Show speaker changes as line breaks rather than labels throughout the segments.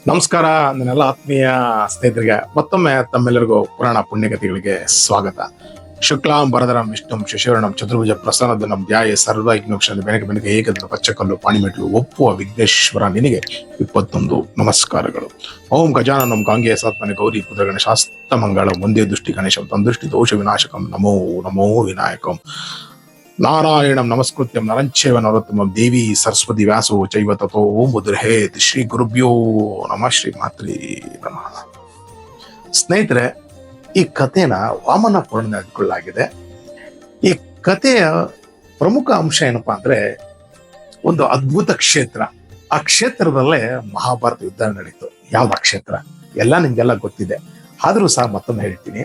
ನಮಸ್ಕಾರ ನನ್ನೆಲ್ಲ ಆತ್ಮೀಯ ಸ್ನೇಹಿತರಿಗೆ ಮತ್ತೊಮ್ಮೆ ತಮ್ಮೆಲ್ಲರಿಗೂ ಪುರಾಣ ಪುಣ್ಯಕಥೆಗಳಿಗೆ ಸ್ವಾಗತ. ಶುಕ್ಲಾಂ ಭರಧರಂ ವಿಷ್ಣುಂ ಶಶಿವರ್ಣಂ ಚತುರ್ಭುಜ ಪ್ರಸನ್ನದನಂ ಧ್ಯಾಯೇ ಸರ್ವೈಜ್ಞೋಕ್ಷಣ ಬೆನಕ ಬೆನಕ ಏಕದಿನ ಪಚ್ಚಕಲ್ಲು ಪಾಣಿಮೆಟ್ಲು ಒಪ್ಪುವ ವಿಘ್ನೇಶ್ವರ ನಿನಗೆ 21 ನಮಸ್ಕಾರಗಳು. ಓಂ ಗಜಾನನಂ ಗಾಂಗೇಯ ಸಾತ್ಮನೆ ಗೌರಿ ಪುತ್ರ ಗಣೇಶಾಸ್ತ ಮಂಗಳಂ ಒಂದೇ ದೃಷ್ಟಿ ಗಣೇಶಂ ತಂದೃಷ್ಟಿ ದೋಷ ವಿನಾಶಕಂ ನಮೋ ನಮೋ ವಿನಾಯಕಂ. ನಾರಾಯಣಂ ನಮಸ್ಕೃತ್ಯಂ ನರಂಚೇವ ನರೋತ್ತಮಂ ದೇವಿ ಸರಸ್ವತಿ ವ್ಯಾಸೋ ಚೈವ ತಥೋ ಮುದ್ರಹೇತ್. ಶ್ರೀ ಗುರುಭ್ಯೋ ನಮಃ. ಶ್ರೀ ಮಾತ್ರಿ ನಮಃ. ಸ್ನೇಹಿತರೆ, ಈ ಕಥೆನ ವಾಮನ ಪುರಾಣದಲ್ಲಿ. ಈ ಕಥೆಯ ಪ್ರಮುಖ ಅಂಶ ಏನಪ್ಪಾ ಅಂದ್ರೆ, ಒಂದು ಅದ್ಭುತ ಕ್ಷೇತ್ರ. ಆ ಕ್ಷೇತ್ರದಲ್ಲೇ ಮಹಾಭಾರತ ಯುದ್ಧ ನಡೀತು. ಯಾವ್ದು ಆ ಕ್ಷೇತ್ರ ಎಲ್ಲ ನಿಮ್ಗೆಲ್ಲ ಗೊತ್ತಿದೆ, ಆದ್ರೂ ಸಹ ಮತ್ತೊಮ್ಮೆ ಹೇಳ್ತೀನಿ.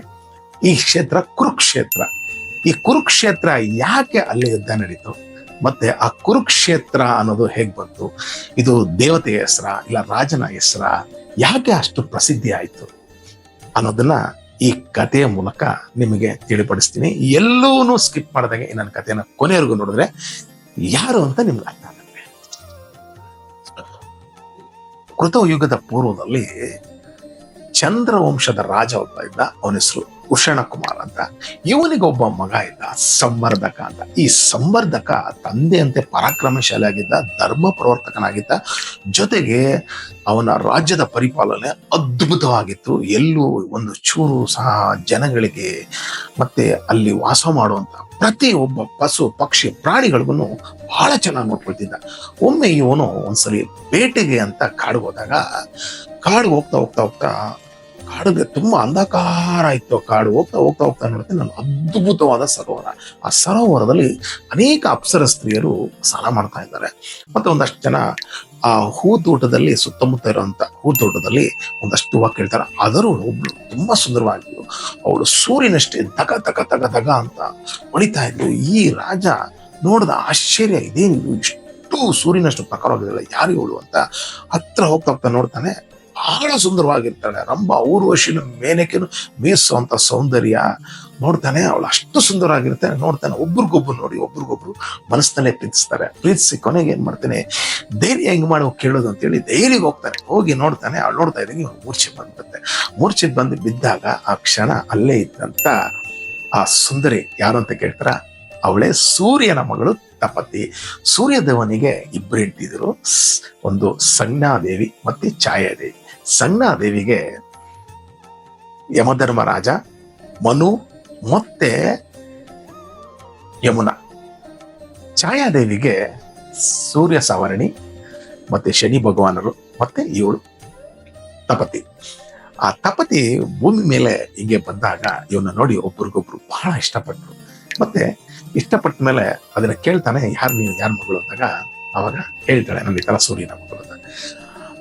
ಈ ಕ್ಷೇತ್ರ ಕುರುಕ್ಷೇತ್ರ. ಈ ಕುರುಕ್ಷೇತ್ರ ಯಾಕೆ ಅಲ್ಲಿ ಯುದ್ಧ ನಡೀತು, ಮತ್ತೆ ಆ ಕುರುಕ್ಷೇತ್ರ ಅನ್ನೋದು ಹೇಗ್ ಬಂತು, ಇದು ದೇವತೆಯ ಹೆಸರ ಇಲ್ಲ ರಾಜನ ಹೆಸರ, ಯಾಕೆ ಅಷ್ಟು ಪ್ರಸಿದ್ಧಿ ಆಯ್ತು ಅನ್ನೋದನ್ನ ಈ ಕಥೆಯ ಮೂಲಕ ನಿಮಗೆ ತಿಳಿಪಡಿಸ್ತೀನಿ. ಎಲ್ಲವನ್ನೂ ಸ್ಕಿಪ್ ಮಾಡಿದಾಗೆ ನನ್ನ ಕಥೆನ ಕೊನೆಯವರೆಗೂ ನೋಡಿದ್ರೆ ಯಾರು ಅಂತ ನಿಮ್ಗೆ ಅರ್ಥ ಆಗುತ್ತೆ. ಕೃತಯುಗದ ಪೂರ್ವದಲ್ಲಿ ಚಂದ್ರವಂಶದ ರಾಜ ಒಬ್ಬ ಇದ್ದ. ಅವನ ಹೆಸರು ಉಷಣ ಕುಮಾರ್ ಅಂತ. ಇವನಿಗೊಬ್ಬ ಮಗ ಇದ್ದ, ಸಂವರ್ಧಕ ಅಂತ. ಈ ಸಂವರ್ಧಕ ತಂದೆಯಂತೆ ಪರಾಕ್ರಮಶಾಲಿ ಆಗಿದ್ದ, ಧರ್ಮ ಪ್ರವರ್ತಕನಾಗಿದ್ದ. ಜೊತೆಗೆ ಅವನ ರಾಜ್ಯದ ಪರಿಪಾಲನೆ ಅದ್ಭುತವಾಗಿತ್ತು. ಎಲ್ಲೂ ಒಂದು ಚೂರು ಸಹ ಜನಗಳಿಗೆ ಮತ್ತೆ ಅಲ್ಲಿ ವಾಸ ಮಾಡುವಂತ ಪ್ರತಿ ಒಬ್ಬ ಪಶು ಪಕ್ಷಿ ಪ್ರಾಣಿಗಳಿಗೂ ಬಹಳ ಚೆನ್ನಾಗಿ ನೋಡ್ಕೊಳ್ತಿದ್ದ. ಒಮ್ಮೆ ಇವನು ಒಂದ್ಸರಿ ಬೇಟೆಗೆ ಅಂತ ಕಾಡಿಗೆ ಹೋದಾಗ, ಕಾಡಿಗೆ ಹೋಗ್ತಾ ಹೋಗ್ತಾ ಹೋಗ್ತಾ ಕಾಡಿಗೆ ತುಂಬಾ ಅಂಧಕಾರ ಇತ್ತು. ಕಾಡು ಹೋಗ್ತಾ ಹೋಗ್ತಾ ಹೋಗ್ತಾ ನೋಡ್ತೀನಿ ನಾನು ಅದ್ಭುತವಾದ ಸರೋವರ. ಆ ಸರೋವರದಲ್ಲಿ ಅನೇಕ ಅಪ್ಸರ ಸ್ತ್ರೀಯರು ಸ್ನಾನ ಮಾಡ್ತಾ ಇದ್ದಾರೆ. ಮತ್ತೆ ಒಂದಷ್ಟು ಜನ ಆ ಹೂತೋಟದಲ್ಲಿ, ಸುತ್ತಮುತ್ತ ಇರುವಂತ ಹೂತೋಟದಲ್ಲಿ ಒಂದಷ್ಟು ಹೂವು ಕೇಳ್ತಾರೆ. ಅದರ ಒಬ್ಳು ತುಂಬಾ ಸುಂದರವಾಗಿದ್ದು, ಅವಳು ಸೂರ್ಯನಷ್ಟೇ ದಗ ದಗ ದಗ ದಗ ಅಂತ ಹೊಳಿತಾ ಇದ್ಲು. ಈ ರಾಜ ನೋಡ್ದ, ಆಶ್ಚರ್ಯ, ಇದೇನಿದು ಇಷ್ಟು ಸೂರ್ಯನಷ್ಟು ಪ್ರಕಾರವಾಗಿರಲ್ಲ, ಯಾರು ಇವಳು ಅಂತ ಹತ್ರ ಹೋಗ್ತಾ ಹೋಗ್ತಾ ನೋಡ್ತಾನೆ. ಬಹಳ ಸುಂದರವಾಗಿರ್ತಾಳೆ. ರಂಭ, ಊರ್ವಶಿನ ಮೇನಕೆನು ಮೀಸುವಂತ ಸೌಂದರ್ಯ ನೋಡ್ತಾನೆ. ಅವಳು ಅಷ್ಟು ಸುಂದರವಾಗಿರ್ತಾನೆ. ನೋಡ್ತಾನೆ, ಒಬ್ರಿಗೊಬ್ರು ನೋಡಿ ಒಬ್ರಿಗೊಬ್ರು ಮನಸ್ಸಲ್ಲೇ ಪ್ರೀತಿಸ್ತಾರೆ. ಪ್ರೀತಿಸಿ ಕೊನೆಗೆ ಏನ್ ಮಾಡ್ತಾನೆ, ಧೈರ್ಯ ಹೆಂಗ್ ಮಾಡಿ ಕೇಳೋದು ಅಂತೇಳಿ ಧೈರ್ಯಗೆ ಹೋಗ್ತಾನೆ. ಹೋಗಿ ನೋಡ್ತಾನೆ, ಅವಳು ನೋಡ್ತಾ ಇದ್ದಂಗೆ ಮೂರ್ಛೆ ಬಂದ್ಬಿಡುತ್ತೆ. ಮೂರ್ಛೆ ಬಂದು ಬಿದ್ದಾಗ ಆ ಕ್ಷಣ ಅಲ್ಲೇ ಇದ್ದಂತ ಆ ಸುಂದರಿ ಯಾರು ಅಂತ ಕೇಳ್ತಾರ, ಅವಳೇ ಸೂರ್ಯನ ಮಗಳು ತಪತಿ. ಸೂರ್ಯದೇವನಿಗೆ ಇಬ್ಬರು ಹೆಂಡತಿದ್ರು. ಒಂದು ಸಂಜ್ಞಾದೇವಿ ಮತ್ತೆ ಛಾಯಾದೇವಿ. ಸಂಜ್ಞಾದೇವಿಗೆ ಯಮಧರ್ಮರಾಜ, ಮನು ಮತ್ತೆ ಯಮುನಾ. ಛಾಯಾದೇವಿಗೆ ಸೂರ್ಯ ಸವರ್ಣಿ ಮತ್ತೆ ಶನಿ ಭಗವಾನರು ಮತ್ತೆ ಇವಳು ತಪತಿ. ಆ ತಪತಿ ಭೂಮಿ ಮೇಲೆ ಹಿಂಗೆ ಬಂದಾಗ ಇವನ್ನ ನೋಡಿ ಒಬ್ರಿಗೊಬ್ರು ಬಹಳ ಇಷ್ಟಪಟ್ರು. ಮತ್ತೆ ಇಷ್ಟಪಟ್ಟ ಮೇಲೆ ಅದನ್ನ ಕೇಳ್ತಾನೆ, ನೀನು ಯಾರ ಮಗಳು ಅಂದಾಗ ಅವಾಗ ಹೇಳ್ತಾಳೆ, ನನಗೆ ಈ ತರ ಸೂರ್ಯನ ಮಗಳು ಅಂತ.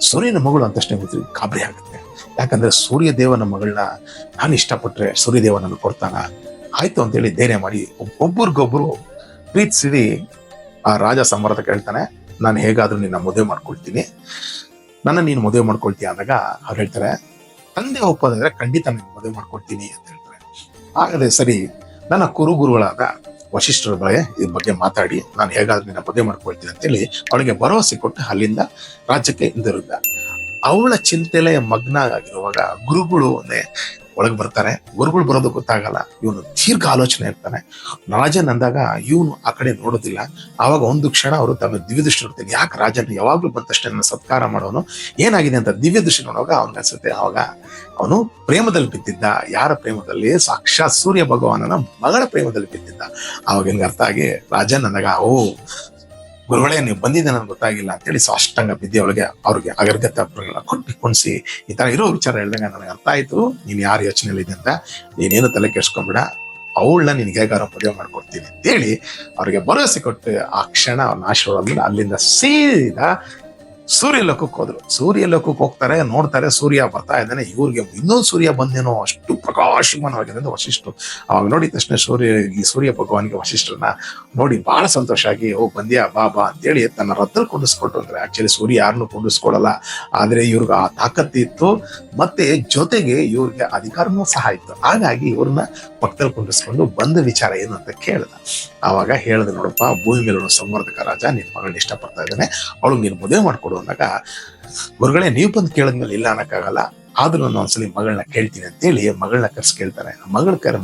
ಸೂರ್ಯನ ಮಗಳು ಅಂತಷ್ಟೇ ಗಾಬರಿ ಆಗುತ್ತೆ. ಯಾಕಂದ್ರೆ ಸೂರ್ಯ ದೇವನ ಮಗಳನ್ನ ನಾನು ಇಷ್ಟಪಟ್ರೆ ಸೂರ್ಯದೇವ ನನ್ನ ಕೊಡ್ತಾನ, ಆಯ್ತು ಅಂತೇಳಿ ಧೈರ್ಯ ಮಾಡಿ ಒಬ್ಬರಿಗೊಬ್ರು ಪ್ರೀತಿಸಿ ಆ ರಾಜ ಸಂವರ್ಧಕ ಹೇಳ್ತಾನೆ, ನಾನು ಹೇಗಾದ್ರೂ ನಿನ್ನ ಮದುವೆ ಮಾಡ್ಕೊಳ್ತೀನಿ, ನನ್ನ ನೀನು ಮದುವೆ ಮಾಡ್ಕೊಳ್ತೀಯ ಅಂದಾಗ ಅವ್ರು ಹೇಳ್ತಾರೆ, ತಂದೆ ಒಪ್ಪೋದಾದ್ರೆ ಖಂಡಿತ ನೀನು ಮದುವೆ ಮಾಡ್ಕೊಳ್ತೀನಿ ಅಂತ ಹೇಳ್ತಾರೆ. ಹಾಗಾದ್ರೆ ಸರಿ, ನನ್ನ ಕುರುಗುರುಗಳಾದ ವಶಿಷ್ಠರ ಬಳಿ ಈ ಬಗ್ಗೆ ಮಾತಾಡಿ ನಾನು ಹೇಗಾದ್ರೂ ನಿನ್ನ ಮದುವೆ ಮಾಡ್ಕೊಳ್ತೀನಿ ಅಂತೇಳಿ ಅವಳಿಗೆ ಭರವಸೆ ಕೊಟ್ಟು ಅಲ್ಲಿಂದ ರಾಜ್ಯಕ್ಕೆ ಹಿಂದಿರುದ್ದ. ಅವಳ ಚಿಂತೆಲೆ ಮಗ್ನ ಆಗಿರುವಾಗ ಗುರುಗಳು ಒಳಗೆ ಬರ್ತಾರೆ. ಗುರುಗಳು ಬರೋದು ಗೊತ್ತಾಗಲ್ಲ. ಇವನು ದೀರ್ಘ ಆಲೋಚನೆ ಇರ್ತಾನೆ. ರಾಜನ್ ಅಂದಾಗ ಇವನು ಆ ಕಡೆ ನೋಡೋದಿಲ್ಲ. ಆವಾಗ ಒಂದು ಕ್ಷಣ ಅವರು ತಮ್ಮ ದಿವ್ಯ ದೃಷ್ಟಿ ನೋಡ್ತಾರೆ. ಯಾಕೆ ರಾಜನ್ ಯಾವಾಗ್ಲೂ ಬಂದಷ್ಟೇ ನನ್ನ ಸತ್ಕಾರ ಮಾಡೋನು, ಏನಾಗಿದೆ ಅಂತ ದಿವ್ಯ ದೃಷ್ಟಿ ನೋಡುವಾಗ ಅವನಿಗೆ ಅನ್ಸುತ್ತೆ. ಆವಾಗ ಅವನು ಪ್ರೇಮದಲ್ಲಿ ಬಿದ್ದಿದ್ದ. ಯಾರ ಪ್ರೇಮದಲ್ಲಿ? ಸಾಕ್ಷಾತ್ ಸೂರ್ಯ ಭಗವಾನನ ಮಗಳ ಪ್ರೇಮದಲ್ಲಿ ಬಿದ್ದಿದ್ದ. ಆವಾಗ ಹಿಂಗೆ ಅರ್ಥ ಆಗಿ ರಾಜನ್ ಅಂದಾಗ, ಓ ಗುರುಗಳೇ, ನೀವು ಬಂದಿದ್ದೆ ನನಗೆ ಗೊತ್ತಾಗಿಲ್ಲ ಅಂತೇಳಿ ಸಾಷ್ಟಾಂಗ ಬಿದ್ದಿ ಅವ್ರಿಗೆ ಅಗರ್ಗತ ಕೊಟ್ಟು ಕುಣಿಸಿ ಈ ತರ ಇರೋ ವಿಚಾರ ಹೇಳಿದಾಗ ನನಗೆ ಅರ್ಥ ಆಯ್ತು, ನೀನ್ ಯಾರು ಯೋಚನೆಯಲ್ಲಿ ಇದೆ ಅಂತ, ನೀನೇನು ತಲೆ ಕೆಡ್ಸ್ಕೊಂಡ್ಬಿಡ, ಅವಳನ್ನ ನಿನ್ಗೆ ಹೇಗಾರ ಮದುವೆ ಮಾಡ್ಕೊಡ್ತೀನಿ ಅಂತೇಳಿ ಅವ್ರಿಗೆ ಭರವಸೆ ಕೊಟ್ಟು ಆ ಕ್ಷಣ ಅವ್ನ ಆಶೀರ್ವಾದ ಅಲ್ಲಿಂದ ಸೀದಾ ಸೂರ್ಯ ಲೋಕಕ್ಕೆ ಹೋದ್ರು. ಸೂರ್ಯ ಲೋಕಕ್ಕೆ ಹೋಗ್ತಾರೆ, ನೋಡ್ತಾರೆ ಸೂರ್ಯ ಬರ್ತಾ ಇದ್ದಾನೆ. ಇವ್ರಿಗೆ ಇನ್ನೊಂದು ಸೂರ್ಯ ಬಂದೇನೋ, ಅಷ್ಟು ಪ್ರಕಾಶಮಾನವಾಗಿದೆ ಅಂತ ವಶಿಷ್ಠರು ಅವಾಗ ನೋಡಿದ ತಕ್ಷಣ ಸೂರ್ಯ ಭಗವಾನಿಗೆ ವಶಿಷ್ಠರನ್ನ ನೋಡಿ ಬಹಳ ಸಂತೋಷ ಆಗಿ, ಓ ಬಂದ್ಯಾ ಬಾ ಅಂತೇಳಿ ತನ್ನ ರಥದಲ್ಲಿ ಕೊಂಡಿಸ್ಕೊಟ್ಟು. ಅಂದ್ರೆ ಆಕ್ಚುಲಿ ಸೂರ್ಯ ಯಾರನ್ನು ಕೊಂಡಿಸ್ಕೊಳಲ್ಲ, ಆದ್ರೆ ಇವ್ರಿಗೆ ಆ ತಾಕತ್ತು ಇತ್ತು, ಮತ್ತೆ ಜೊತೆಗೆ ಇವ್ರಿಗೆ ಅಧಿಕಾರನೂ ಸಹ ಇತ್ತು. ಹಾಗಾಗಿ ಇವ್ರನ್ನ ಪಕ್ಕದಲ್ಲಿ ಕೊಂಡಿಸ್ಕೊಂಡು ಬಂದ ವಿಚಾರ ಏನು ಅಂತ ಕೇಳ್ದ. ಆವಾಗ ಹೇಳ್ದೆ, ನೋಡಪ್ಪ, ಭೂಮಿ ಮೇಲೆ ಸಂವರ್ಧಕ ರಾಜ ನಿನ್ ಮಗಳನ್ನ ಇಷ್ಟಪಡ್ತಾ ಇದ್ದಾನೆ, ಅವಳು ನೀನು ಮದುವೆ ಮಾಡ್ಕೊಡು ಕೊಡು ಅಂದಾಗ, ಗುರುಗಳೇ ನೀವು ಬಂದು ಕೇಳಿದ್ಮೇಲೆ ಇಲ್ಲ ಅನ್ನಕ್ಕಾಗಲ್ಲ, ಆದ್ರೂ ನಾನು ಒಂದ್ಸಲಿ ಮಗಳನ್ನ ಕೇಳ್ತೀನಿ ಅಂತೇಳಿ ಮಗಳನ್ನ ಕರ್ಸಿ ಕೇಳ್ತಾರೆ.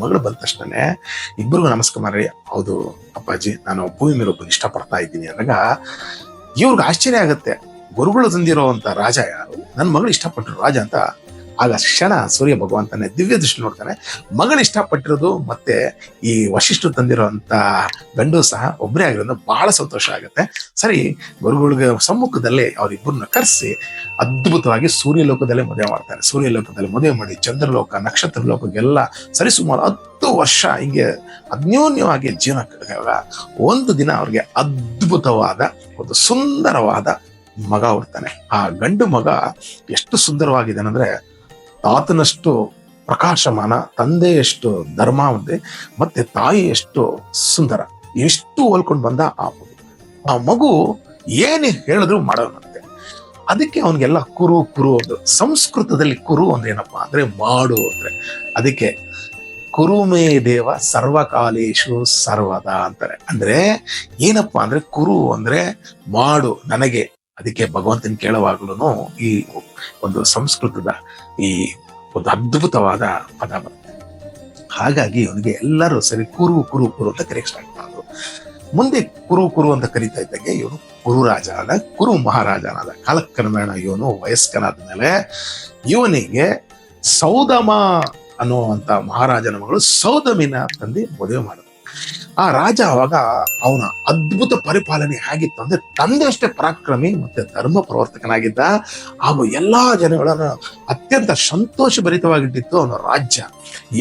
ಮಗಳು ಬಂದ ತಕ್ಷಣ ಇಬ್ಬರಿಗೂ ನಮಸ್ಕಾರ ಮಾಡಿ, ಹೌದು ಅಪ್ಪಾಜಿ, ನಾನು ಭೂಮಿ ಮೇಲೆ ಒಬ್ಬರು ಇಷ್ಟಪಡ್ತಾ ಇದ್ದೀನಿ ಅಂದಾಗ ಇವ್ರಿಗೆ ಆಶ್ಚರ್ಯ ಆಗುತ್ತೆ. ಗುರುಗಳು ತಂದಿರೋಂಥ ರಾಜ ಯಾರು, ನನ್ನ ಮಗಳು ಇಷ್ಟಪಟ್ಟರು ರಾಜ ಅಂತ. ಆಗ ಕ್ಷಣ ಸೂರ್ಯ ಭಗವಂತನೇ ದಿವ್ಯ ದೃಷ್ಟಿ ನೋಡ್ತಾನೆ. ಮಗಳು ಇಷ್ಟಪಟ್ಟಿರೋದು ಮತ್ತೆ ಈ ವಶಿಷ್ಠರು ತಂದಿರೋಂಥ ಗಂಡು ಸಹ ಒಬ್ಬರೇ ಆಗಿರೋದು ಬಹಳ ಸಂತೋಷ ಆಗುತ್ತೆ. ಸರಿ, ಗುರುಗಳಿಗೆ ಸಮ್ಮುಖದಲ್ಲೇ ಅವರಿಬ್ಬರನ್ನ ಕರೆಸಿ ಅದ್ಭುತವಾಗಿ ಸೂರ್ಯಲೋಕದಲ್ಲೇ ಮದುವೆ ಮಾಡ್ತಾರೆ. ಸೂರ್ಯಲೋಕದಲ್ಲಿ ಮದುವೆ ಮಾಡಿ ಚಂದ್ರಲೋಕ, ನಕ್ಷತ್ರ ಲೋಕಕ್ಕೆಲ್ಲ ಸರಿಸುಮಾರು 10 ವರ್ಷ ಹಿಂಗೆ ಅನ್ಯೋನ್ಯವಾಗಿ ಜೀವನ ಕಳೆದಾಗ ಒಂದು ದಿನ ಅವ್ರಿಗೆ ಅದ್ಭುತವಾದ ಒಂದು ಸುಂದರವಾದ ಮಗ ಹುಡ್ತಾನೆ. ಆ ಗಂಡು ಮಗ ಎಷ್ಟು ಸುಂದರವಾಗಿದ್ದಾನಂದ್ರೆ, ತಾತನಷ್ಟು ಪ್ರಕಾಶಮಾನ, ತಂದೆಯಷ್ಟು ಧರ್ಮಾವಂತೆ, ಮತ್ತೆ ತಾಯಿಯಷ್ಟು ಸುಂದರ. ಎಷ್ಟು ಹೋಲ್ಕೊಂಡು ಬಂದ ಆ ಮಗು ಏನು ಹೇಳಿದ್ರು ಮಾಡೋನಂತೆ. ಅದಕ್ಕೆ ಅವನಿಗೆಲ್ಲ ಕುರು ಅಂದ್ರು. ಸಂಸ್ಕೃತದಲ್ಲಿ ಕುರು ಅಂದ್ರೆ ಏನಪ್ಪಾ ಅಂದ್ರೆ ಮಾಡು ಅಂದ್ರೆ. ಅದಕ್ಕೆ ಕುರುಮೇ ದೇವ ಸರ್ವಕಾಲೇಶು ಸರ್ವದಾ ಅಂತಾರೆ. ಅಂದ್ರೆ ಏನಪ್ಪಾ ಅಂದ್ರೆ ಕುರು ಅಂದ್ರೆ ಮಾಡು ನನಗೆ. ಅದಕ್ಕೆ ಭಗವಂತನ ಕೇಳುವಾಗ್ಲೂ ಈ ಒಂದು ಸಂಸ್ಕೃತದ ಈ ಒಂದು ಅದ್ಭುತವಾದ ಪದ ಬರುತ್ತೆ. ಹಾಗಾಗಿ ಅವನಿಗೆ ಎಲ್ಲರೂ ಸರಿ ಕುರು ಅಂತ ಕರೆಯಕ್ಕೆ ಸ್ಟಾರ್ಟ್ ಮಾಡಿದ್ರು. ಮುಂದೆ ಕುರು ಅಂತ ಕರೀತಾ ಇದ್ದಂಗೆ ಇವನು ಕುರು ರಾಜ ಆದ, ಕುರು ಮಹಾರಾಜನಾದ. ಕಾಲಕ್ರಮೇಣ ಇವನು ವಯಸ್ಕನಾದ ಮೇಲೆ ಇವನಿಗೆ ಸೌದಮ ಅನ್ನುವಂತ ಮಹಾರಾಜನ ಮಗಳು ಸೌದಮಿನ ತಂದೆ ಮದುವೆ ಮಾಡಿದ್ರು. ಆ ರಾಜ ಅವಾಗ ಅವನ ಅದ್ಭುತ ಪರಿಪಾಲನೆ ಹೇಗಿತ್ತು ಅಂದ್ರೆ, ತಂದೆ ಅಷ್ಟೇ ಪರಾಕ್ರಮಿ ಮತ್ತೆ ಧರ್ಮ ಪ್ರವರ್ತಕನಾಗಿದ್ದ. ಹಾಗೂ ಎಲ್ಲಾ ಜನಗಳನ್ನು ಅತ್ಯಂತ ಸಂತೋಷ ಭರಿತವಾಗಿಟ್ಟಿತ್ತು ಅವನ ರಾಜ್ಯ.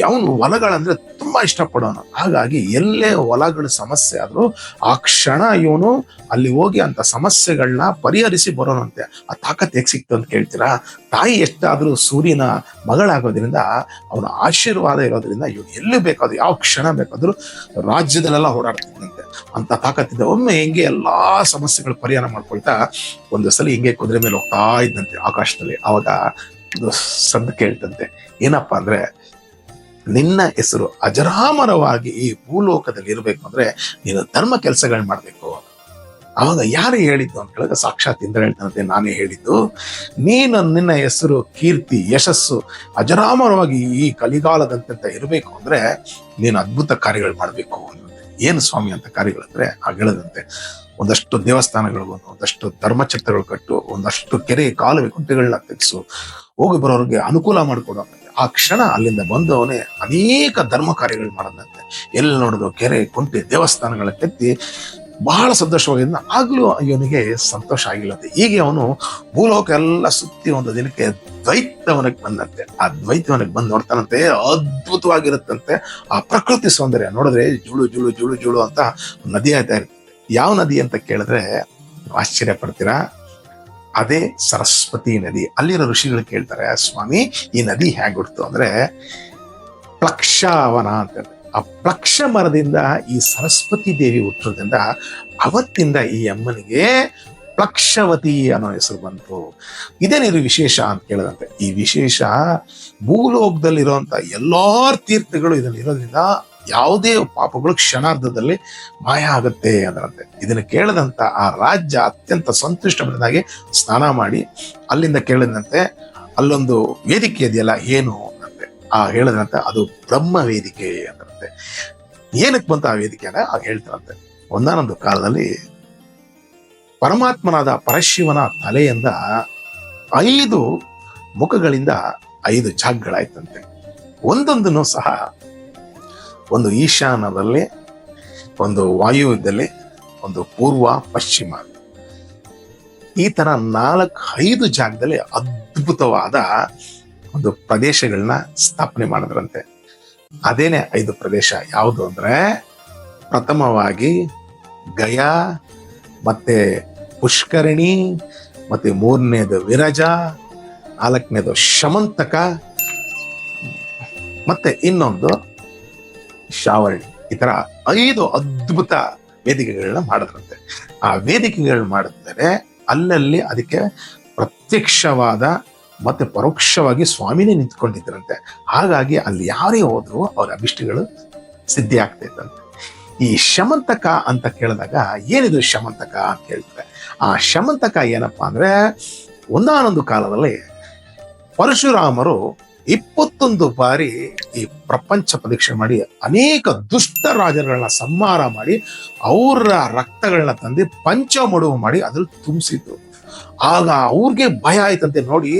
ಅವನು ಹೊಲಗಳಂದ್ರೆ ತುಂಬಾ ಇಷ್ಟಪಡೋನು. ಹಾಗಾಗಿ ಎಲ್ಲೇ ಹೊಲಗಳ ಸಮಸ್ಯೆ ಆದ್ರೂ ಆ ಕ್ಷಣ ಇವನು ಅಲ್ಲಿ ಹೋಗಿ ಅಂತ ಸಮಸ್ಯೆಗಳನ್ನ ಪರಿಹರಿಸಿ ಬರೋನಂತೆ. ಆ ತಾಕತ್ ಹೇಗೆ ಸಿಕ್ತು ಅಂತ ಕೇಳ್ತೀರಾ? ತಾಯಿ ಎಷ್ಟಾದ್ರೂ ಸೂರ್ಯನ ಮಗಳಾಗೋದ್ರಿಂದ, ಅವನ ಆಶೀರ್ವಾದ ಇರೋದ್ರಿಂದ ಇವನು ಎಲ್ಲಿ ಬೇಕಾದ್ರೂ ಯಾವ ಕ್ಷಣ ಬೇಕಾದ್ರೂ ರಾಜ್ಯದಲ್ಲೆಲ್ಲ ಓಡಾಡ್ತಿದ್ದಂತೆ. ಅಂತ ತಾಕತ್ತಿದ್ದ. ಒಮ್ಮೆ ಹಿಂಗೆ ಎಲ್ಲಾ ಸಮಸ್ಯೆಗಳು ಪರಿಹಾರ ಮಾಡ್ಕೊಳ್ತಾ ಒಂದು ಸಲ ಹಿಂಗೆ ಕುದುರೆ ಮೇಲೆ ಹೋಗ್ತಾ ಇದ್ದಂತೆ ಆಕಾಶದಲ್ಲಿ. ಅವಾಗ ಒಂದು ಸದ್ದು ಕೇಳ್ತಂತೆ. ಏನಪ್ಪಾ ಅಂದ್ರೆ, ನಿನ್ನ ಹೆಸರು ಅಜರಾಮರವಾಗಿ ಈ ಭೂಲೋಕದಲ್ಲಿ ಇರಬೇಕು ಅಂದ್ರೆ ನೀನು ಧರ್ಮ ಕೆಲಸಗಳನ್ನ ಮಾಡ್ಬೇಕು. ಅವಾಗ ಯಾರು ಹೇಳಿದ್ದು ಅಂತ ಕೇಳಿದ್ರೆ, ಸಾಕ್ಷಾತ್ ಇಂದ್ರ ಹೇಳ್ತಾನಂತೆ, ನಾನೇ ಹೇಳಿದ್ದು. ನಿನ್ನ ಹೆಸರು ಕೀರ್ತಿ ಯಶಸ್ಸು ಅಜರಾಮರವಾಗಿ ಈ ಕಲಿಗಾಲದಂತೆ ಇರಬೇಕು ಅಂದ್ರೆ ನೀನು ಅದ್ಭುತ ಕಾರ್ಯಗಳು ಮಾಡ್ಬೇಕು ಅನ್ನೋದು. ಏನು ಸ್ವಾಮಿ ಅಂತ ಕಾರ್ಯಗಳಂದ್ರೆ, ಆಗ ಹೇಳದಂತೆ ಒಂದಷ್ಟು ದೇವಸ್ಥಾನಗಳು, ಒಂದಷ್ಟು ಧರ್ಮಛತ್ರಗಳು ಕಟ್ಟು, ಒಂದಷ್ಟು ಕೆರೆ ಕಾಲುವೆ ಕುಂಟೆಗಳನ್ನ ತೆಗೆಸು, ಹೋಗಿ ಬರೋರಿಗೆ ಅನುಕೂಲ ಮಾಡಿಕೊಡು. ಆ ಕ್ಷಣ ಅಲ್ಲಿಂದ ಬಂದವನೇ ಅನೇಕ ಧರ್ಮ ಕಾರ್ಯಗಳು ಮಾಡೋದಂತೆ. ಎಲ್ಲಿ ನೋಡಿದ್ರು ಕೆರೆ ಕುಂಟೆ ದೇವಸ್ಥಾನಗಳ ಕೆತ್ತಿ ಬಹಳ ಸಂತೋಷವಾಗಿದ್ದ. ಆಗ್ಲೂ ಇವನಿಗೆ ಸಂತೋಷ ಆಗಿಲ್ಲಂತೆ. ಹೀಗೆ ಅವನು ಭೂಲೋಕ ಎಲ್ಲ ಸುತ್ತಿ ಒಂದು ದಿನಕ್ಕೆ ದ್ವೈತವನಕ್ಕೆ ಬಂದಂತೆ. ಆ ದ್ವೈತವನಕ್ಕೆ ಬಂದು ನೋಡ್ತಾನಂತೆ, ಅದ್ಭುತವಾಗಿರುತ್ತಂತೆ. ಆ ಪ್ರಕೃತಿ ಸೌಂದರ್ಯ ನೋಡಿದ್ರೆ ಜುಳು ಜುಳು ಜುಳು ಜುಳು ಅಂತ ನದಿ ಆಯ್ತಾ ಇರುತ್ತೆ. ಯಾವ ನದಿ ಅಂತ ಕೇಳಿದ್ರೆ ಆಶ್ಚರ್ಯ ಪಡ್ತೀರಾ? ಅದೇ ಸರಸ್ವತಿ ನದಿ. ಅಲ್ಲಿರೋ ಋಷಿಗಳು ಕೇಳ್ತಾರೆ, ಸ್ವಾಮಿ ಈ ನದಿ ಹೇಗೆ ಹುಡ್ತು ಅಂದ್ರೆ, ಪ್ಲಕ್ಷವನ ಅಂತ. ಆ ಪ್ಲಕ್ಷ ಮರದಿಂದ ಈ ಸರಸ್ವತಿ ದೇವಿ ಹುಟ್ಟೋದ್ರಿಂದ ಅವತ್ತಿಂದ ಈ ಅಮ್ಮನಿಗೆ ಪ್ಲಕ್ಷವತಿ ಅನ್ನೋ ಹೆಸರು ಬಂತು. ಇದೇನಿದು ವಿಶೇಷ ಅಂತ ಕೇಳದಂತೆ. ಈ ವಿಶೇಷ ಭೂಲೋಕದಲ್ಲಿರುವಂತ ಎಲ್ಲಾ ತೀರ್ಥಗಳು ಇದರಲ್ಲಿ ಇರೋದ್ರಿಂದ ಯಾವುದೇ ಪಾಪಗಳು ಕ್ಷಣಾರ್ಧದಲ್ಲಿ ಮಾಯ ಆಗುತ್ತೆ ಅದರಂತೆ. ಇದನ್ನು ಕೇಳದಂತ ಆ ರಾಜ್ಯ ಅತ್ಯಂತ ಸಂತುಷ್ಟಪಟ್ಟದಾಗಿ ಸ್ನಾನ ಮಾಡಿ ಅಲ್ಲಿಂದ ಕೇಳಿದಂತೆ, ಅಲ್ಲೊಂದು ವೇದಿಕೆ ಇದೆಯಲ್ಲ ಏನು ಅಂತೆ. ಆ ಹೇಳದಂತೆ ಅದು ಬ್ರಹ್ಮ ವೇದಿಕೆ ಅಂತಾರಂತೆ. ಏನಕ್ಕೆ ಬಂತ ಆ ವೇದಿಕೆ ಅಂದ್ರೆ ಆಗ ಹೇಳ್ತಾರಂತೆ, ಒಂದಾನೊಂದು ಕಾಲದಲ್ಲಿ ಪರಮಾತ್ಮನಾದ ಪರಶಿವನ ತಲೆಯಿಂದ 5 ಮುಖಗಳಿಂದ 5 ಜಾಗಗಳಾಯ್ತಂತೆ. ಒಂದೊಂದನ್ನು ಸಹ ಒಂದು ಈಶಾನ್ಯದಲ್ಲಿ, ಒಂದು ವಾಯುವ್ಯದಲ್ಲಿ, ಒಂದು ಪೂರ್ವ ಪಶ್ಚಿಮ, ಈ ತರ 4-5 ಜಾಗದಲ್ಲಿ ಅದ್ಭುತವಾದ ಒಂದು ಪ್ರದೇಶಗಳನ್ನ ಸ್ಥಾಪನೆ ಮಾಡಿದ್ರಂತೆ. ಅದೇನೆ 5 ಪ್ರದೇಶ. ಯಾವುದು ಅಂದ್ರೆ, ಪ್ರಥಮವಾಗಿ ಗಯಾ, ಮತ್ತೆ ಪುಷ್ಕರಣಿ, ಮತ್ತೆ 3ನೇದು ವಿರಜ, 4ನೇದು ಶಮಂತಕ, ಮತ್ತೆ ಇನ್ನೊಂದು ಶಾವರ್ಣಿ. ಈ ತರ 5 ಅದ್ಭುತ ವೇದಿಕೆಗಳನ್ನ ಮಾಡಿದ್ರಂತೆ. ಆ ವೇದಿಕೆಗಳನ್ನ ಮಾಡಿದ್ಮೇಲೆ ಅಲ್ಲಲ್ಲಿ ಅದಕ್ಕೆ ಪ್ರತ್ಯಕ್ಷವಾದ ಮತ್ತೆ ಪರೋಕ್ಷವಾಗಿ ಸ್ವಾಮಿನೇ ನಿಂತ್ಕೊಂಡಿದ್ರಂತೆ. ಹಾಗಾಗಿ ಅಲ್ಲಿ ಯಾರೇ ಹೋದ್ರು ಅವ್ರ ಅಭಿಷ್ಟಗಳು ಸಿದ್ಧಿ ಆಗ್ತಾ ಇದ್ದಂತೆ. ಈ ಶಮಂತಕ ಅಂತ ಕೇಳಿದಾಗ ಏನಿದು ಶಮಂತಕ ಅಂತ ಕೇಳ್ತಾರೆ. ಆ ಶಮಂತಕ ಏನಪ್ಪಾ ಅಂದ್ರೆ, ಒಂದಾನೊಂದು ಕಾಲದಲ್ಲಿ ಪರಶುರಾಮರು 21 ಬಾರಿ ಈ ಪ್ರಪಂಚ ಪರೀಕ್ಷೆ ಮಾಡಿ ಅನೇಕ ದುಷ್ಟ ರಾಜರುಗಳನ್ನ ಸಂಹಾರ ಮಾಡಿ ಅವರ ರಕ್ತಗಳನ್ನ ತಂದು ಪಂಚಮಡುವು ಮಾಡಿ ಅದ್ರಲ್ಲಿ ತುಂಬಿಸಿದ್ರು. ಆಗ ಅವ್ರಿಗೆ ಭಯ ಆಯ್ತಂತೆ ನೋಡಿ.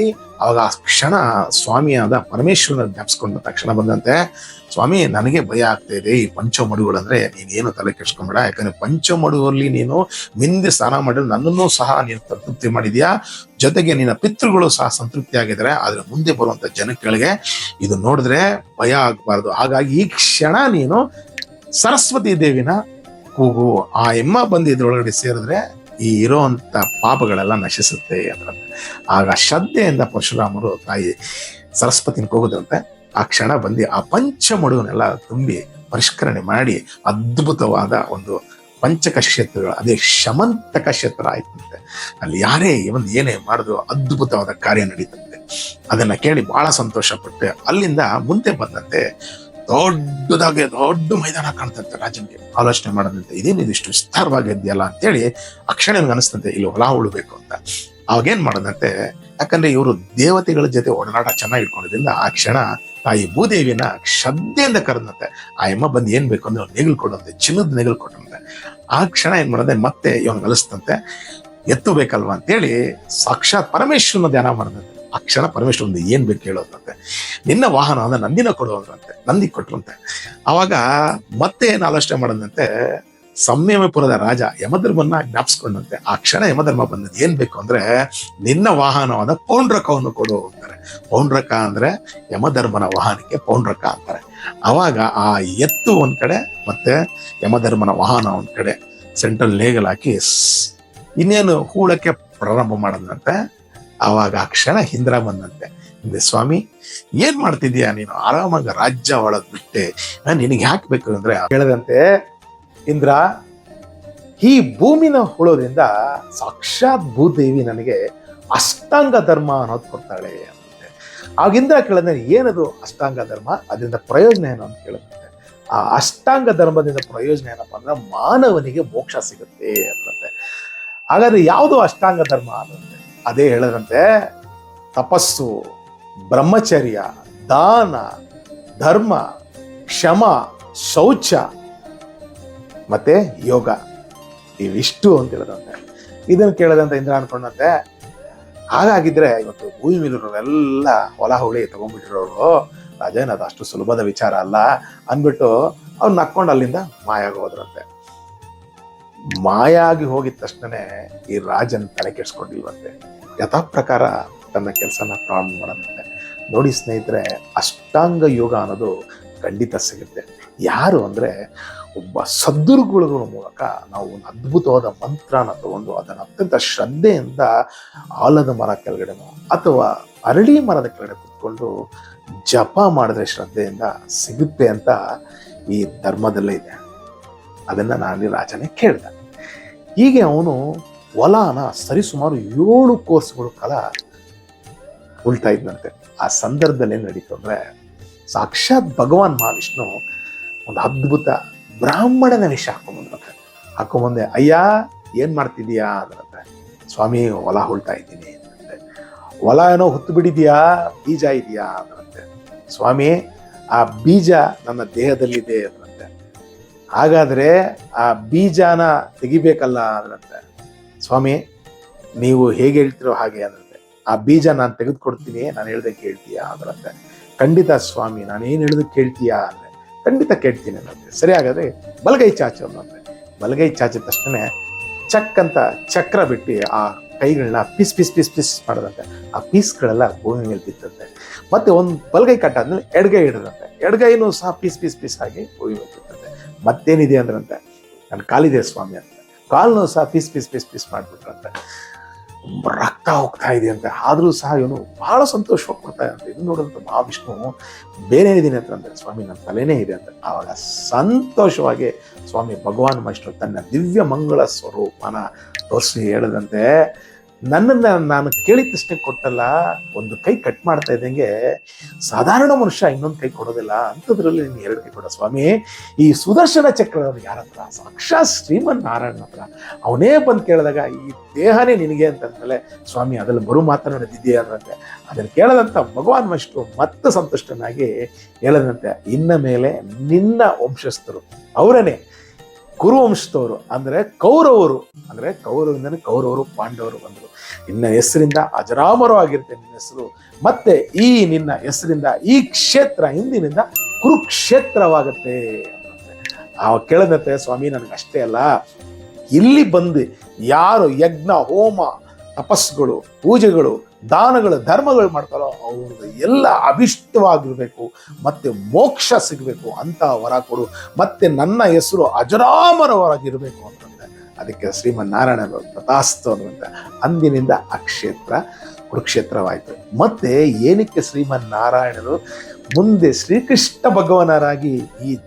ಆಗ ಆ ಕ್ಷಣ ಸ್ವಾಮಿಯಾದ ಪರಮೇಶ್ವರನ ಜ್ಞಾಪಿಸ್ಕೊಂಡ ತಕ್ಷಣ ಬಂದಂತೆ, ಸ್ವಾಮಿ ನನಗೆ ಭಯ ಆಗ್ತಾ ಇದೆ, ಈ ಪಂಚಮಡುಗಳಂದ್ರೆ ನೀನೇನು ತಲೆ ಕೆಡ್ಸ್ಕೊಂಬೇಡ, ಯಾಕಂದ್ರೆ ಪಂಚಮಡುವಲ್ಲಿ ನೀನು ಮಿಂದಿ ಸ್ನಾನ ಮಾಡಿ ನನ್ನನ್ನು ಸಹ ನೀನು ಸಂತೃಪ್ತಿ ಮಾಡಿದ್ಯಾ, ಜೊತೆಗೆ ನಿನ್ನ ಪಿತೃಗಳು ಸಹ ಸಂತೃಪ್ತಿ ಆಗಿದ್ದಾರೆ. ಆದ್ರೆ ಮುಂದೆ ಬರುವಂತ ಜನಗಳಿಗೆ ಇದು ನೋಡಿದ್ರೆ ಭಯ ಆಗ್ಬಾರ್ದು. ಹಾಗಾಗಿ ಈ ಕ್ಷಣ ನೀನು ಸರಸ್ವತಿ ದೇವಿನ ಕೂಗು, ಆ ಎಮ್ಮ ಬಂದು ಇದ್ರೊಳಗಡೆ ಸೇರಿದ್ರೆ ಈ ಇರೋಂಥ ಪಾಪಗಳೆಲ್ಲ ನಶಿಸುತ್ತೆ ಅಂದ್ರಂತೆ. ಆಗ ಶ್ರದ್ಧೆಯಿಂದ ಪರಶುರಾಮರು ತಾಯಿ ಸರಸ್ವತಿನ ಕೂಗುದಂತೆ. ಆ ಕ್ಷಣ ಬಂದು ಆ ಪಂಚಮಡುವನ್ನೆಲ್ಲ ತುಂಬಿ ಪರಿಷ್ಕರಣೆ ಮಾಡಿ ಅದ್ಭುತವಾದ ಒಂದು ಪಂಚಕ ಕ್ಷೇತ್ರಗಳು, ಅದೇ ಶಮಂತಕ ಕ್ಷೇತ್ರ ಆಯ್ತಂತೆ. ಅಲ್ಲಿ ಯಾರೇ ಒಂದು ಏನೇ ಮಾಡಿದ್ರು ಅದ್ಭುತವಾದ ಕಾರ್ಯ ನಡೀತಂತೆ. ಅದನ್ನ ಕೇಳಿ ಬಹಳ ಸಂತೋಷ ಪಟ್ಟೆ. ಅಲ್ಲಿಂದ ಮುಂದೆ ಬಂದಂತೆ ದೊಡ್ಡದಾಗಿ ದೊಡ್ಡ ಮೈದಾನ ಕಾಣ್ತಂತೆ. ರಾಜನಿಗೆ ಆಲೋಚನೆ ಮಾಡದಂತೆ, ಇದೇನಿದು ಇಷ್ಟು ವಿಸ್ತಾರವಾಗಿದೆಯಲ್ಲ ಅಂತೇಳಿ ಆ ಕ್ಷಣ ಅನಿಸ್ತಂತೆ ಇಲ್ಲಿ ಹೊಲ ಉಳಬೇಕು ಅಂತ. ಅವಾಗೇನ್ ಮಾಡದಂತೆ, ಯಾಕಂದ್ರೆ ಇವರು ದೇವತೆಗಳ ಜೊತೆ ಒಡನಾಟ ಚೆನ್ನಾಗಿ ಇಟ್ಕೊಂಡಿದ್ರಿಂದ ಆ ಕ್ಷಣ ತಾಯಿ ಭೂದೇವಿನ ಶ್ರದ್ಧೆಯಿಂದ ಕರೆದಂತೆ. ಆ ಎಮ್ಮ ಬಂದು ಏನ್ ಬೇಕು ಅಂದ್ರೆ ನೆಗಲ್ ಕೊಡಂತೆ, ಚಿನ್ನದ ನೆಗಲ್ ಕೊಟ್ಟಂತೆ. ಆ ಕ್ಷಣ ಏನ್ ಮಾಡದೆ ಮತ್ತೆ ಇವನ್ ಅನಿಸ್ತಂತೆ, ಎತ್ತು ಬೇಕಲ್ವಾ ಅಂತೇಳಿ ಸಾಕ್ಷಾತ್ ಪರಮೇಶ್ವರನ ಧ್ಯಾನ ಮಾಡದಂತೆ. ಆ ಕ್ಷಣ ಪರಮೇಶ್ವರ ಒಂದು ಏನ್ ಬೇಕು ಹೇಳೋದಂತೆ, ನಿನ್ನ ವಾಹನ ಅಂದ್ರೆ ನಂದಿನ ಕೊಡುವಂತೆ, ನಂದಿ ಕೊಟ್ರಂತೆ. ಅವಾಗ ಮತ್ತೆ ಏನ್ ಆಲೋಚನೆ ಮಾಡದಂತೆ, ಸಂಯಮಪುರದ ರಾಜ ಯಮಧರ್ಮನ್ನ ಜ್ಞಾಪಿಸ್ಕೊಂಡಂತೆ. ಆ ಕ್ಷಣ ಯಮಧರ್ಮ ಬಂದದ್ದು ಏನ್ ಬೇಕು ಅಂದ್ರೆ, ನಿನ್ನ ವಾಹನವಾದ ಪೌಂಡ್ರಕವನ್ನು ಕೊಡು ಅಂತಾರೆ. ಪೌಂಡ್ರಕ ಅಂದ್ರೆ ಯಮಧರ್ಮನ ವಾಹನಕ್ಕೆ ಪೌಂಡ್ರಕ ಅಂತಾರೆ. ಅವಾಗ ಆ ಎತ್ತು ಒಂದ್ ಕಡೆ ಮತ್ತೆ ಯಮಧರ್ಮನ ವಾಹನ ಒಂದ್ ಕಡೆ ಸೆಂಟ್ರಲ್ ಲೇಗಲ್ ಹಾಕಿ ಇನ್ನೇನು ಹೂಳಕ್ಕೆ ಪ್ರಾರಂಭ ಮಾಡದಂತೆ. ಅವಾಗ ಆ ಕ್ಷಣ ಇಂದ್ರ ಬಂದಂತೆ, ಹಿಂದೆ ಸ್ವಾಮಿ ಏನ್ ಮಾಡ್ತಿದ್ಯಾ ನೀನು, ಆರಾಮಾಗ ರಾಜ್ಯ ಒಳಗ್ ಬಿಟ್ಟೆ, ನಿನಗೆ ಯಾಕೆ ಬೇಕು ಅಂದ್ರೆ ಹೇಳದಂತೆ, ಇಂದ್ರ ಈ ಭೂಮಿನ ಉಳೋದ್ರಿಂದ ಸಾಕ್ಷಾತ್ ಭೂದೇವಿ ನನಗೆ ಅಷ್ಟಾಂಗ ಧರ್ಮ ಅನ್ನೋದು ಕೊಡ್ತಾಳೆ ಅಂತೆ. ಆಗಿಂದ ಕೇಳಿದ್ರೆ ಏನದು ಅಷ್ಟಾಂಗ ಧರ್ಮ, ಅದರಿಂದ ಪ್ರಯೋಜನ ಏನು ಅಂತ ಕೇಳುತ್ತೆ. ಆ ಅಷ್ಟಾಂಗ ಧರ್ಮದಿಂದ ಪ್ರಯೋಜನ ಏನಪ್ಪಾ ಅಂದ್ರೆ ಮಾನವನಿಗೆ ಮೋಕ್ಷ ಸಿಗುತ್ತೆ ಅಂತೆ. ಹಾಗಾದ್ರೆ ಯಾವುದು ಅಷ್ಟಾಂಗ ಧರ್ಮ ಅನ್ನಂತೆ, ಅದೇ ಹೇಳದಂತೆ, ತಪಸ್ಸು, ಬ್ರಹ್ಮಚರ್ಯ, ದಾನ, ಧರ್ಮ, ಕ್ಷಮ, ಶೌಚ ಮತ್ತೆ ಯೋಗ, ಇವಿಷ್ಟು ಅಂತ ಹೇಳದಂತೆ. ಇದನ್ನು ಕೇಳದಂತ ಇಂದ್ರ ಅನ್ಕೊಂಡಂತೆ, ಹಾಗಾಗಿದ್ರೆ ಇವತ್ತು ಭೂಮಿ ಮೇಲಿರೋರೆಲ್ಲ ಹೊಲ ಹುಳಿ ತಗೊಂಡ್ಬಿಟ್ಟಿರೋರು, ರಾಜೇನ್ ಅದು ಅಷ್ಟು ಸುಲಭದ ವಿಚಾರ ಅಲ್ಲ ಅಂದ್ಬಿಟ್ಟು ಅವ್ರು ನಕ್ಕೊಂಡು ಅಲ್ಲಿಂದ ಮಾಯಾಗಿ ಹೋದ್ರಂತೆ. ಮಾಯಾಗಿ ಹೋಗಿದ ತಕ್ಷಣನೇ ಈ ರಾಜನ್ ತಲೆ ಕೆಡ್ಸ್ಕೊಂಡಿಲ್ವಂತೆ. ಯಥಾ ಪ್ರಕಾರ ತನ್ನ ಕೆಲಸನ ಪ್ರಾರಂಭ ಮಾಡದಂತೆ. ನೋಡಿ ಸ್ನೇಹಿತರೆ, ಅಷ್ಟಾಂಗ ಯೋಗ ಅನ್ನೋದು ಖಂಡಿತ ಸಿಗುತ್ತೆ. ಯಾರು ಅಂದ್ರೆ ಒಬ್ಬ ಸದ್ಗುರುಗಳ ಮೂಲಕ ನಾವು ಒಂದು ಅದ್ಭುತವಾದ ಮಂತ್ರನ ತಗೊಂಡು ಅದನ್ನು ಅತ್ಯಂತ ಶ್ರದ್ಧೆಯಿಂದ ಆಲದ ಮರ ಕೆಳಗಡೆನೋ ಅಥವಾ ಅರಳಿ ಮರದ ಕೆಳಗಡೆ ಕುತ್ಕೊಂಡು ಜಪ ಮಾಡಿದ್ರೆ ಶ್ರದ್ಧೆಯಿಂದ ಸಿಗುತ್ತೆ ಅಂತ ಈ ಧರ್ಮದಲ್ಲೇ ಇದೆ. ಅದನ್ನ ನಾನು ರಾಜನೇ ಕೇಳ್ದ. ಹೀಗೆ ಅವನು ಹೊಲನ ಸರಿಸುಮಾರು 7 ಕೋರ್ಸ್ಗಳು ಕಾಲ ಉಳ್ತಾ ಇದ್ದಂತೆ. ಆ ಸಂದರ್ಭದಲ್ಲಿ ಏನ್ ನಡೀತು ಅಂದ್ರೆ, ಸಾಕ್ಷಾತ್ ಭಗವಾನ್ ಮಹಾವಿಷ್ಣು ಒಂದು ಅದ್ಭುತ ಬ್ರಾಹ್ಮಣನ ವೇಷ ಹಾಕೊಂಬಂದೆ. ಅಯ್ಯ ಏನ್ ಮಾಡ್ತಿದೀಯಾ ಅಂದ್ರಂತೆ. ಸ್ವಾಮಿ ಹೊಲ ಉಳ್ತಾ ಇದ್ದೀನಿ ಅಂತೆ. ಹೊಲ ಏನೋ ಹೊತ್ತು ಬಿಡಿದ್ಯಾ, ಬೀಜ ಇದೆಯಾ ಅಂದ್ರಂತೆ. ಸ್ವಾಮಿ ಆ ಬೀಜ ನನ್ನ ದೇಹದಲ್ಲಿದೆ ಅಂದ್ರಂತೆ. ಹಾಗಾದ್ರೆ ಆ ಬೀಜನ ತೆಗಿಬೇಕಲ್ಲ ಅಂದ್ರಂತೆ. ಸ್ವಾಮಿ ನೀವು ಹೇಗೆ ಹೇಳ್ತಿರೋ ಹಾಗೆ ಅಂದ್ರಂತೆ. ಆ ಬೀಜ ನಾನು ತೆಗೆದುಕೊಡ್ತೀನಿ, ನಾನು ಹೇಳ್ದೆ ಕೇಳ್ತೀಯಾ ಅಂದ್ರಂತೆ. ಖಂಡಿತ ಸ್ವಾಮಿ, ನಾನು ಏನ್ ಹೇಳಿದ್ರು ಕೇಳ್ತೀಯಾ ಅಂದ್ರೆ, ಖಂಡಿತ ಕೇಳ್ತೀನಿ ಅನ್ನಂತೆ. ಸರಿ, ಹಾಗಾದ್ರೆ ಬಲಗೈ ಚಾಚು ಅನ್ನಂತೆ. ಬಲಗೈ ಚಾಚಿದ ತಕ್ಷಣ ಚಕ್ ಅಂತ ಚಕ್ರ ಬಿಟ್ಟು ಆ ಕೈಗಳನ್ನ ಪೀಸ್ ಪೀಸ್ ಪೀಸ್ ಪೀಸ್ ಮಾಡದಂತೆ. ಆ ಪೀಸ್ಗಳೆಲ್ಲ ಭೂಮಿ ಮೇಲೆ ಬಿತ್ತಂತೆ. ಮತ್ತೆ ಒಂದು ಬಲಗೈ ಕಟ್ಟಾದ್ಮೇಲೆ ಎಡಗೈ ಹಿಡಿದಂತೆ. ಎಡಗೈನೂ ಸಹ ಪೀಸ್ ಪೀಸ್ ಪೀಸ್ ಆಗಿ ಭೂಮಿ ಮೇಲೆ ಬಿತ್ತಂತೆ. ಮತ್ತೇನಿದೆ ಅಂದ್ರಂತೆ, ನನ್ನ ಕಾಲಿದೆ ಸ್ವಾಮಿ ಅಂತ. ಕಾಲ್ನೂ ಸಹ ಪೀಸ್ ಪೀಸ್ ಪೀಸ್ ಪೀಸ್ ಮಾಡ್ಬಿಟ್ರಂತೆ. ರಕ್ತ ಹೋಗ್ತಾ ಇದೆ ಅಂತ. ಆದ್ರೂ ಸಹ ಇವನು ಬಹಳ ಸಂತೋಷವಾಗಿ ಕೊಡ್ತಾ ಇದಂತೆ. ಇದು ನೋಡಿದಂತ ಮಹಾವಿಷ್ಣು ಬೇರೆ ಇದೀನಿ ಅಂತಂದ್ರೆ, ಸ್ವಾಮಿ ನನ್ನ ತಲೆನೇ ಇದೆ ಅಂತ. ಆವಾಗ ಸಂತೋಷವಾಗಿ ಸ್ವಾಮಿ ಭಗವಾನ್ ಮಹಾವಿಷ್ಣು ತನ್ನ ದಿವ್ಯ ಮಂಗಳ ಸ್ವರೂಪನ ತೋರಿಸಿ ಹೇಳದಂತೆ, ನನ್ನನ್ನು ನಾನು ಕೇಳಿದ ತಕ್ಷಣ ಕೊಟ್ಟಲ್ಲ, ಒಂದು ಕೈ ಕಟ್ ಮಾಡ್ತಾ ಇದ್ದಂಗೆ ಸಾಧಾರಣ ಮನುಷ್ಯ ಇನ್ನೊಂದು ಕೈ ಕೊಡೋದಿಲ್ಲ, ಅಂಥದ್ರಲ್ಲಿ ನೀನು 2 ಕೈ ಕೊಡ ಸ್ವಾಮಿ. ಈ ಸುದರ್ಶನ ಚಕ್ರ ಯಾರ ಹತ್ರ? ಸಾಕ್ಷಾತ್ ಶ್ರೀಮನ್ ನಾರಾಯಣನ ಹತ್ರ. ಅವನೇ ಬಂದು ಕೇಳಿದಾಗ ಈ ದೇಹನೇ ನಿನಗೆ ಅಂತಂದ್ಮೇಲೆ ಸ್ವಾಮಿ ಅದ್ರಲ್ಲಿ ಬರು ಮಾತನಾಡಿದ್ಯಾ ಅಂದ್ರಂತೆ. ಅದನ್ನು ಕೇಳದಂತ ಭಗವಾನ್ ವಿಷ್ಣು ಮತ್ತೆ ಸಂತುಷ್ಟನಾಗಿ ಹೇಳದಂತೆ, ಇನ್ನ ಮೇಲೆ ನಿನ್ನ ವಂಶಸ್ಥರು ಅವರನ್ನೇ ಕುರುವಂಶದವರು ಅಂದ್ರೆ ಕೌರವರು, ಅಂದ್ರೆ ಕೌರವಿಂದನೇ ಕೌರವರು ಪಾಂಡವರು ಬಂದರು. ನಿನ್ನ ಹೆಸರಿಂದ ಅಜರಾಮರು ಆಗಿರುತ್ತೆ ನಿನ್ನ ಹೆಸರು. ಮತ್ತೆ ಈ ನಿನ್ನ ಹೆಸರಿಂದ ಈ ಕ್ಷೇತ್ರ ಇಂದಿನಿಂದ ಕುರುಕ್ಷೇತ್ರವಾಗುತ್ತೆ. ಕೇಳದಂತೆ ಸ್ವಾಮಿ ನನಗೆ ಅಷ್ಟೇ ಅಲ್ಲ, ಇಲ್ಲಿ ಬಂದು ಯಾರು ಯಜ್ಞ ಹೋಮ ತಪಸ್ಸುಗಳು ಪೂಜೆಗಳು ದಾನಗಳು ಧರ್ಮಗಳು ಮಾಡ್ತಾರೋ ಅವ್ರದ್ದು ಎಲ್ಲ ಅಭಿಷ್ಟವಾಗಿರ್ಬೇಕು, ಮತ್ತೆ ಮೋಕ್ಷ ಸಿಗಬೇಕು ಅಂತ ವರ ಕೊಡು, ಮತ್ತೆ ನನ್ನ ಹೆಸರು ಅಜರಾಮರವಾಗಿರ್ಬೇಕು ಅಂತಂದ್ರೆ ಅದಕ್ಕೆ ಶ್ರೀಮನ್ನಾರಾಯಣರು ತಥಾಸ್ತು ಅನ್ನುವಂತ ಅಂದಿನಿಂದ ಆ ಕ್ಷೇತ್ರ ಕುರುಕ್ಷೇತ್ರವಾಯಿತು. ಮತ್ತೆ ಏನಕ್ಕೆ ಶ್ರೀಮನ್ನಾರಾಯಣರು ಮುಂದೆ ಶ್ರೀಕೃಷ್ಣ ಭಗವಾನರಾಗಿ ಈ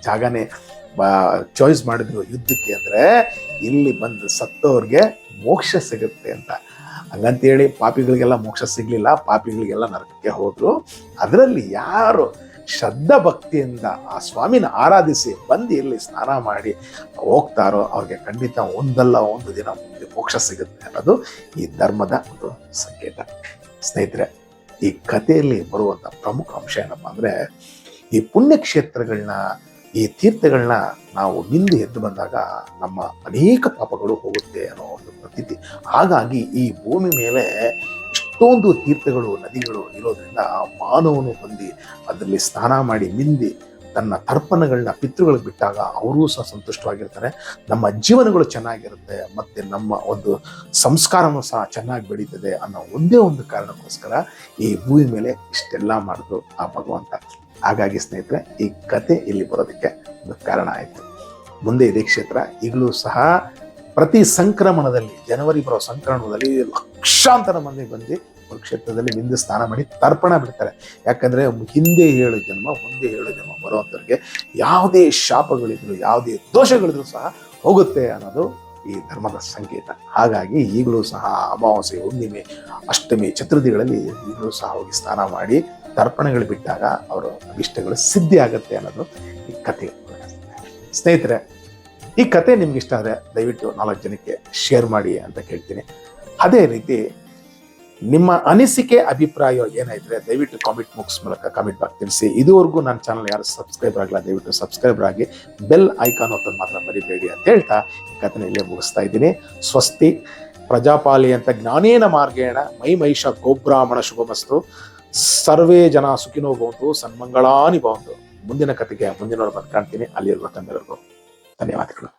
ಜಾಗನೇ ಚಾಯ್ಸ್ ಮಾಡಿದ್ರು ಯುದ್ಧಕ್ಕೆ ಅಂದ್ರೆ ಇಲ್ಲಿ ಬಂದು ಸತ್ತವ್ರಿಗೆ ಮೋಕ್ಷ ಸಿಗುತ್ತೆ ಅಂತ. ಹಂಗಂತೇಳಿ ಪಾಪಿಗಳಿಗೆಲ್ಲ ಮೋಕ್ಷ ಸಿಗ್ಲಿಲ್ಲ, ಪಾಪಿಗಳಿಗೆಲ್ಲ ನರಕಕ್ಕೆ ಹೋದ್ರು. ಅದರಲ್ಲಿ ಯಾರು ಶ್ರದ್ಧಾ ಭಕ್ತಿಯಿಂದ ಆ ಸ್ವಾಮಿನ ಆರಾಧಿಸಿ ಬಂದು ಇಲ್ಲಿ ಸ್ನಾನ ಮಾಡಿ ಹೋಗ್ತಾರೋ ಅವ್ರಿಗೆ ಖಂಡಿತ ಒಂದಲ್ಲ ಒಂದು ದಿನ ಮುಂದೆ ಮೋಕ್ಷ ಸಿಗುತ್ತೆ ಅನ್ನೋದು ಈ ಧರ್ಮದ ಒಂದು ಸಂಕೇತ. ಸ್ನೇಹಿತರೆ, ಈ ಕಥೆಯಲ್ಲಿ ಬರುವಂಥ ಪ್ರಮುಖ ಅಂಶ ಏನಪ್ಪ ಅಂದರೆ, ಈ ಪುಣ್ಯಕ್ಷೇತ್ರಗಳನ್ನ ಈ ತೀರ್ಥಗಳನ್ನ ನಾವು ನಿಂದು ಎದ್ದು ಬಂದಾಗ ನಮ್ಮ ಅನೇಕ ಪಾಪಗಳು ಹೋಗುತ್ತೆ ಅನ್ನೋ ಒಂದು ಪ್ರತೀತಿ. ಹಾಗಾಗಿ ಈ ಭೂಮಿ ಮೇಲೆ ಇಷ್ಟೊಂದು ತೀರ್ಥಗಳು ನದಿಗಳು ಇರೋದ್ರಿಂದ ಮಾನವನು ಬಂದು ಅದರಲ್ಲಿ ಸ್ನಾನ ಮಾಡಿ ಮಿಂದಿ ತನ್ನ ತರ್ಪಣಗಳನ್ನ ಪಿತೃಗಳಿಗೆ ಬಿಟ್ಟಾಗ ಅವರೂ ಸಹ ಸಂತುಷ್ಟವಾಗಿರ್ತಾರೆ, ನಮ್ಮ ಜೀವನಗಳು ಚೆನ್ನಾಗಿರುತ್ತೆ, ಮತ್ತು ನಮ್ಮ ಒಂದು ಸಂಸ್ಕಾರನೂ ಸಹ ಚೆನ್ನಾಗಿ ಬೆಳೀತದೆ ಅನ್ನೋ ಒಂದೇ ಒಂದು ಕಾರಣಕ್ಕೋಸ್ಕರ ಈ ಭೂಮಿ ಮೇಲೆ ಇಷ್ಟೆಲ್ಲ ಮಾಡಿದ್ರು ಆ ಭಗವಂತ. ಹಾಗಾಗಿ ಸ್ನೇಹಿತರೆ, ಈ ಕತೆ ಇಲ್ಲಿ ಬರೋದಕ್ಕೆ ಒಂದು ಕಾರಣ ಆಯಿತು. ಮುಂದೆ ಇದೇ ಕ್ಷೇತ್ರ ಈಗಲೂ ಸಹ ಪ್ರತಿ ಸಂಕ್ರಮಣದಲ್ಲಿ ಜನವರಿ ಬರೋ ಸಂಕ್ರಮಣದಲ್ಲಿ ಲಕ್ಷಾಂತರ ಮಂದಿ ಬಂದು ಕ್ಷೇತ್ರದಲ್ಲಿ ಮಿಂದು ಸ್ನಾನ ಮಾಡಿ ತರ್ಪಣ ಬಿಡ್ತಾರೆ. ಯಾಕಂದರೆ ಹಿಂದೆ 7 ಜನ್ಮ ಮುಂದೆ 7 ಜನ್ಮ ಬರೋವಂಥವ್ರಿಗೆ ಯಾವುದೇ ಶಾಪಗಳಿದ್ರು ಯಾವುದೇ ದೋಷಗಳಿದ್ರು ಸಹ ಹೋಗುತ್ತೆ ಅನ್ನೋದು ಈ ಧರ್ಮದ ಸಂಕೇತ. ಹಾಗಾಗಿ ಈಗಲೂ ಸಹ ಅಮಾವಾಸ್ಯೆ, ಹುಣ್ಣಿಮೆ, ಅಷ್ಟಮಿ, ಚತುರ್ಥಿಗಳಲ್ಲಿ ಈಗಲೂ ಸಹ ಹೋಗಿ ಸ್ನಾನ ಮಾಡಿ ತರ್ಪಣೆಗಳು ಬಿಟ್ಟಾಗ ಅವರ ಅಭಿಷ್ಟಗಳು ಸಿದ್ಧಿ ಆಗುತ್ತೆ ಅನ್ನೋದು ಈ ಕಥೆ. ಸ್ನೇಹಿತರೆ, ಈ ಕತೆ ನಿಮ್ಗೆ ಇಷ್ಟ ಆದರೆ ದಯವಿಟ್ಟು 4 ಜನಕ್ಕೆ ಶೇರ್ ಮಾಡಿ ಅಂತ ಕೇಳ್ತೀನಿ. ಅದೇ ರೀತಿ ನಿಮ್ಮ ಅನಿಸಿಕೆ ಅಭಿಪ್ರಾಯ ಏನಾಯಿದ್ರೆ ದಯವಿಟ್ಟು ಕಾಮೆಂಟ್ ಬಾಕ್ಸ್ ಮೂಲಕ ಕಾಮೆಂಟ್ ಬಾಕ್ಸ್ ತಿಳಿಸಿ. ಇದುವರೆಗೂ ನನ್ನ ಚಾನಲ್ ಯಾರು ಸಬ್ಸ್ಕ್ರೈಬರ್ ಆಗಿಲ್ಲ ದಯವಿಟ್ಟು ಸಬ್ಸ್ಕ್ರೈಬರ್ ಆಗಿ ಬೆಲ್ ಐಕಾನ್ ಹೊತ್ತನ್ನು ಮಾತ್ರ ಮರಿಬೇಡಿ ಅಂತ ಹೇಳ್ತಾ ಈ ಕಥೆನ ಇಲ್ಲೇ ಮುಗಿಸ್ತಾ ಇದ್ದೀನಿ. ಸ್ವಸ್ತಿ ಪ್ರಜಾಪಾಲಿ ಅಂತ ಜ್ಞಾನೇನ ಮಾರ್ಗೇಣ ಮೈ ಮಹಿಷ ಗೋಬ್ರಾಹ್ಮಣ ಶುಭಮಸ್ತು. ಸರ್ವೇ ಜನ ಸುಖಿನೋ ಭವಂತು, ಸನ್ಮಂಗಳಾನಿ ಭವಂತು. ಮುಂದಿನ ಕಥೆಗೆ ಮುಂದಿನವರು ಬಂದು ಕಾಣ್ತೀನಿ. ಅಲ್ಲಿವರೆಗೂ ತಮ್ಮೆಲ್ಲರಿಗೂ ಧನ್ಯವಾದಗಳು.